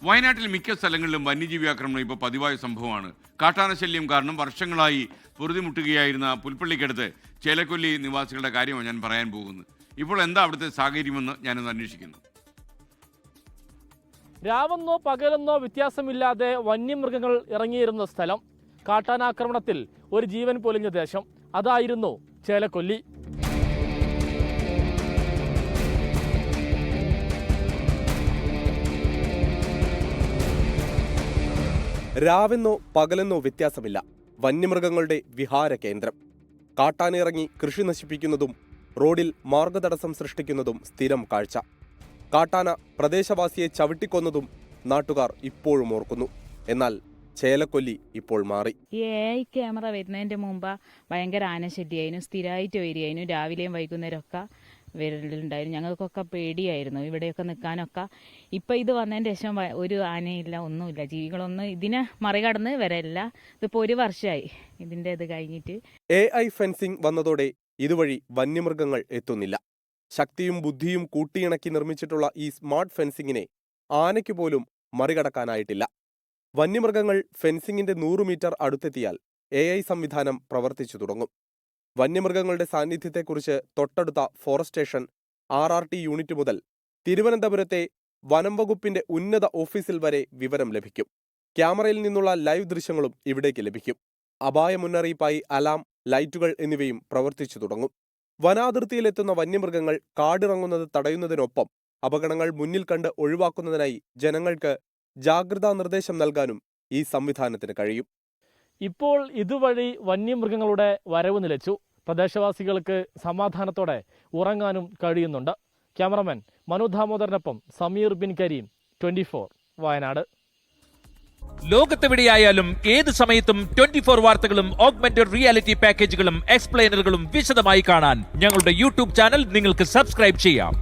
വയനാട്ടിൽ മിക്ക സ്ഥലങ്ങളിലും വന്യജീവി ആക്രമണം ഇപ്പോൾ പതിവായ സംഭവമാണ്. കാട്ടാനശല്യം കാരണം വർഷങ്ങളായി പൊറുതിമുട്ടുകയായിരുന്ന പുൽപ്പള്ളിക്കടുത്ത് ചേലക്കൊല്ലി നിവാസികളുടെ കാര്യമാണ് ഞാൻ പറയാൻ പോകുന്നത്. ഇപ്പോൾ എന്താ അവിടുത്തെ സാഹചര്യമെന്ന് ഞാനൊന്ന് അന്വേഷിക്കുന്നു. രാവെന്നോ പകലെന്നോ വ്യത്യാസമില്ലാതെ വന്യമൃഗങ്ങൾ ഇറങ്ങിയിരുന്ന സ്ഥലം, കാട്ടാനാക്രമണത്തിൽ ഒരു ജീവൻ പൊലിഞ്ഞ ദേശം, അതായിരുന്നു ചേലക്കൊല്ലി. രാവെന്നോ പകലെന്നോ വ്യത്യാസമില്ല, വന്യമൃഗങ്ങളുടെ വിഹാര കേന്ദ്രം. കാട്ടാനിറങ്ങി കൃഷി നശിപ്പിക്കുന്നതും റോഡിൽ മാർഗതടസ്സം സൃഷ്ടിക്കുന്നതും സ്ഥിരം കാഴ്ച. കാട്ടാന പ്രദേശവാസിയെ ചവിട്ടിക്കൊന്നതും നാട്ടുകാർ ഇപ്പോഴും ഓർക്കുന്നു. എന്നാൽ ചേലക്കൊല്ലി ഇപ്പോൾ മാറി. ഈ AI ക്യാമറ വരുന്നതിൻ്റെ മുമ്പ് ഭയങ്കര ആനശല്യമായിരുന്നു, സ്ഥിരമായിട്ട് വരികയായിരുന്നു. രാവിലെയും വൈകുന്നേരമൊക്കെ വരലുണ്ടായിരുന്നു. ഞങ്ങൾക്കൊക്കെ പേടിയായിരുന്നു ഇവിടെയൊക്കെ നിൽക്കാനൊക്കെ. ഇപ്പം ഇത് വന്നതിൻ്റെ ശേഷം ഒരു ആനയില്ല, ഒന്നുമില്ല, ജീവികളൊന്നും ഇതിനെ മറികടന്ന് വരല്ല. ഇതിപ്പോൾ ഒരു വർഷമായി ഇതിൻ്റെ ഇത് കഴിഞ്ഞിട്ട്. AI ഫെൻസിംഗ് വന്നതോടെ ഇതുവഴി വന്യമൃഗങ്ങൾ എത്തുന്നില്ല. ശക്തിയും ബുദ്ധിയും കൂട്ടിയിണക്കി നിർമ്മിച്ചിട്ടുള്ള ഈ സ്മാർട്ട് ഫെൻസിങ്ങിനെ ആനയ്ക്ക് പോലും മറികടക്കാനായിട്ടില്ല. വന്യമൃഗങ്ങൾ ഫെൻസിങ്ങിന്റെ 100 മീറ്റർ അടുത്തെത്തിയാൽ AI സംവിധാനം പ്രവർത്തിച്ചു തുടങ്ങും. വന്യമൃഗങ്ങളുടെ സാന്നിധ്യത്തെക്കുറിച്ച് തൊട്ടടുത്ത ഫോറസ്റ്റ് സ്റ്റേഷൻ RRT യൂണിറ്റ് മുതൽ തിരുവനന്തപുരത്തെ വനം വകുപ്പിന്റെ ഉന്നത ഓഫീസിൽ വരെ വിവരം ലഭിക്കും. ക്യാമറയിൽ നിന്നുള്ള ലൈവ് ദൃശ്യങ്ങളും ഇവിടേക്ക് ലഭിക്കും. അപായ മുന്നറിയിപ്പായി അലാം, ലൈറ്റുകൾ എന്നിവയും പ്രവർത്തിച്ചു തുടങ്ങും. വനാതിർത്തിയിലെത്തുന്ന വന്യമൃഗങ്ങൾ കാടിറങ്ങുന്നത് തടയുന്നതിനൊപ്പം അപകടങ്ങൾ മുന്നിൽ കണ്ട് ഒഴിവാക്കുന്നതിനായി ജനങ്ങൾക്ക് ജാഗ്രതാ നിർദ്ദേശം നൽകാനും ഈ സംവിധാനത്തിന് കഴിയും. ഇപ്പോൾ ഇതുവഴി വന്യമൃഗങ്ങളുടെ വരവ് നിലച്ചു. പ്രദേശവാസികൾക്ക് സമാധാനത്തോടെ ഉറങ്ങാനും കഴിയുന്നുണ്ട്. ക്യാമറമാൻ മനു ദാമോദരനൊപ്പം സമീർ ബിൻ കരീം, 24 വയനാട്. ലോകത്തെവിടെയായാലും ഏത് സമയത്തും 24 വാർത്തകളും ഓഗ്മെന്റഡ് റിയാലിറ്റി പാക്കേജുകളും എക്സ്പ്ലെയിനറുകളും വിശദമായി കാണാൻ ഞങ്ങളുടെ യൂട്യൂബ് ചാനൽ നിങ്ങൾക്ക് സബ്സ്ക്രൈബ് ചെയ്യാം.